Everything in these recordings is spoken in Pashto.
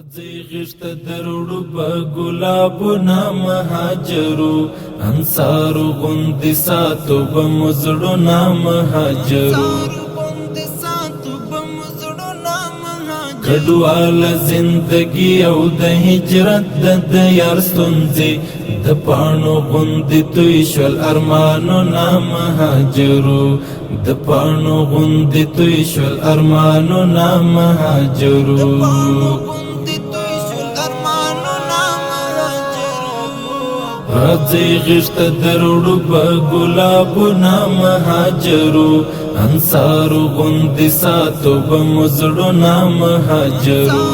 راځي غشت دروړو په ګلابونه مهاجرو انصارو غوندې ساتو به مزړونه مهاجرو کډوال زندگی او د هجرت د یار ستونزې د پاڼو غوندې توی شول ارمانونه مهاجرو د پاڼو غوندې توی شول ارمانونه مهاجرو راځي غشت دروړو په ګلابونه مهاجرو انصارو غوندې ساتو به مزړونه مهاجرو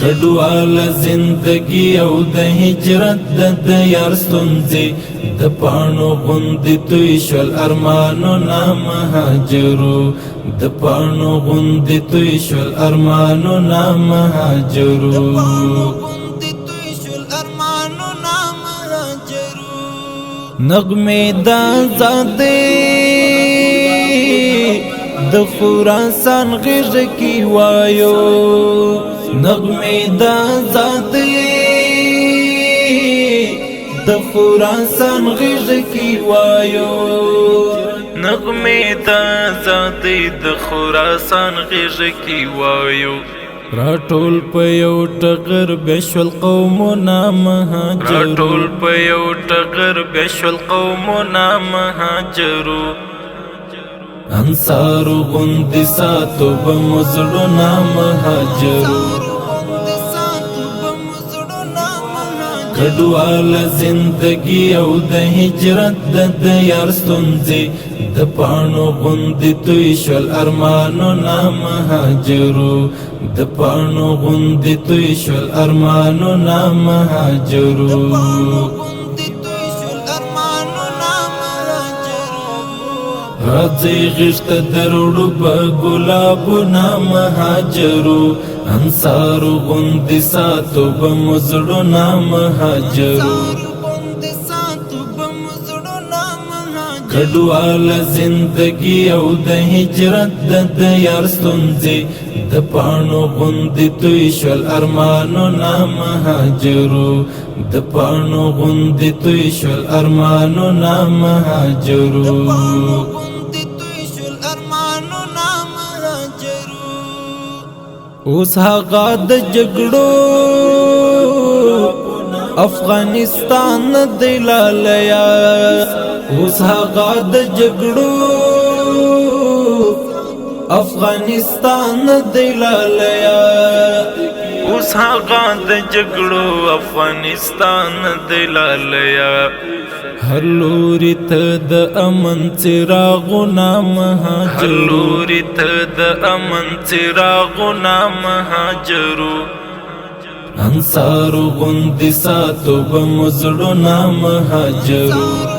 کډوال زندگی او د هجرت د یار ستونزې د پاڼو غوندې توی شول ارمانونه مهاجرو د پاڼو غوندې توی شول ارمانونه مهاجرو نغمه دا زاده د خراسان غږ کی وایو نغمه دا زاده د خراسان غږ کی وایو نغمه دا زاده د خراسان غږ کی وایو راټول په یو ټغر بشل قومونه مهاجرو راټول په یو ټغر بشل قومونه مهاجرو انصارو غوندې ساتو به مزړونه مهاجرو کډوال زندگی او د هجرت د یار ستونزې د پاڼو غوندې توی شول ارمانونه مهاجرو د پاڼو غوندې توی شول ارمانونه مهاجرو راځي غشت دروړو په ګلابونه مهاجرو انصارو غوندې ساتو به مزړونه مهاجرو کډوال زندگی او د هجرت د یار ستونزې د پاڼو غوندې توی شول ارمانونه مهاجرو د پاڼو غوندې توی شول ارمانونه مهاجرو اوس هغه د جګړو افغانستان دی لالیا اوس هغه د جګړو افغانستان دی لالیا اوس هغه د جګړو افغانستان دی لالیا هر لوري ته د امن څراغونه مهاجرو هر لوري ته د امن څراغونه مهاجرو انصارو غوندې ساتو به مزړونه مهاجرو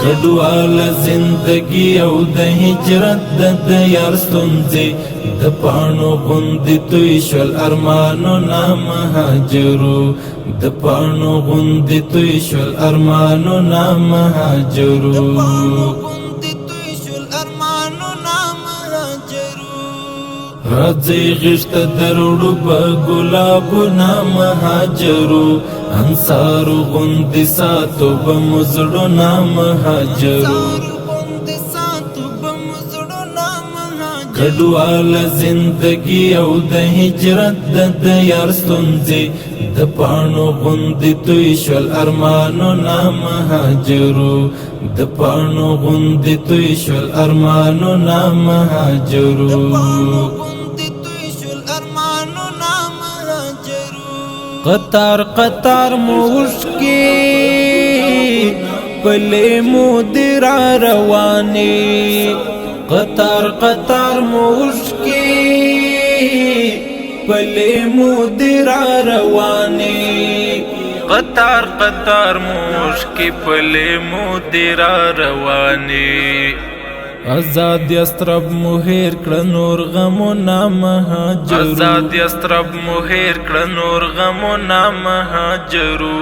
کډوال زندگی او د هجرت د یار ستونزې د پاڼو غوندې توی شول ارمانونه مهاجرو د پاڼو غوندې توی شول ارمانونه مهاجرو راځي غشت دروړو په ګلابونه مهاجرو انصارو غوندې ساتو به مزړونه مهاجرو کډوال زندگی او د هجرت د یار ستونزې د پاڼو غوندې توی شول ارمانونه مهاجرو د پاڼو غوندې توی شول ارمانونه مهاجرو قطار قطار موشکی پلے مودر روانی قطار قطار موشکی پلے مودر روانی قطار قطار موشکی پلے مودر روانی آزاد یسترب مهیر کړه نور غمونه مهاجرو آزاد یسترب مهیر کړه نور غمونه مهاجرو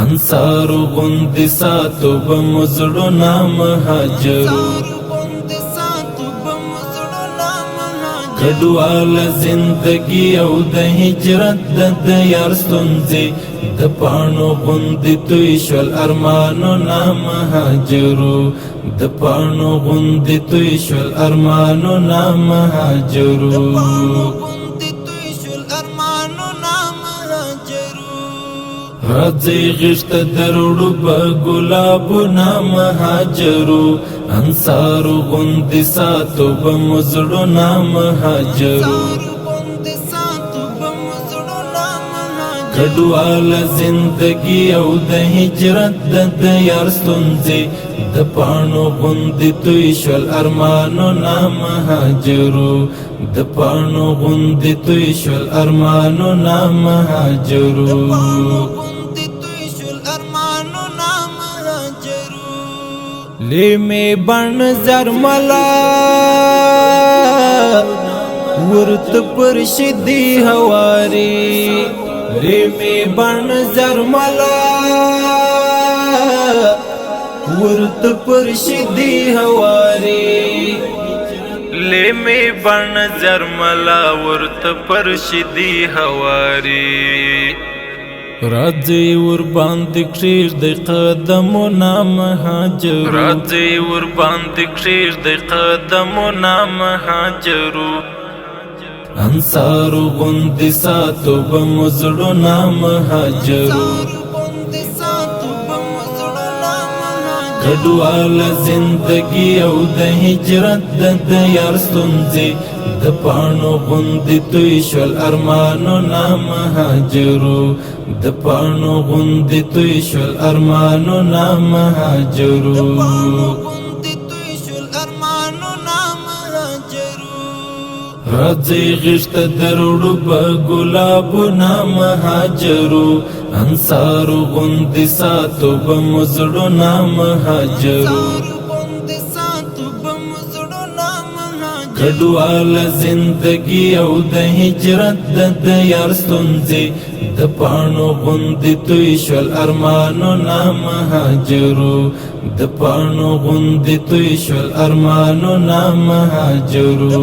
انصارو غوندې ساتو به مزړونه مهاجرو کډوال زندگی او د هجرت د یار ستونزې د پاڼو غوندې توی شول ارمانونه مهاجرو د پاڼو غوندې توی شول ارمانونه مهاجرو راځي غشت دروړو په ګلابونه مهاجرو انصارو غوندې ساتو به مزړونه مهاجرو کډوال زندگی او د هجرت د یار ستونزې د پاڼو غوندې توی شول ارمانونه مهاجرو د پاڼو غوندې توی شول ارمانونه مهاجرو لیمې بڼ زرملا ورته پر شدي هواري لیمې بڼ زرملا ورته پر شدي هواري لیمې بڼ زرملا ورته پر شدي هواري راځي ور باندې کښېږدئ قدمونه مهاجرو راځي ور باندې کښېږدئ قدمونه مهاجرو انصارو غوندې ساتو به مو زړونه مهاجرو کډوال زندگی او د هجرت د یار ستونزې د پاڼو غوندې توی شول ارمانونه مهاجرو د پاڼو غوندې توی شول ارمانونه مهاجرو راځي غشت دروړو په ګلابونه مهاجرو انصارو غوندې ساتو به مو زړونه مهاجرو کډوال زندگی او د هجرت د یار ستونزې د پاڼو غوندې توی شول ارمانونه مهاجرو د پاڼو غوندې توی شول ارمانونه مهاجرو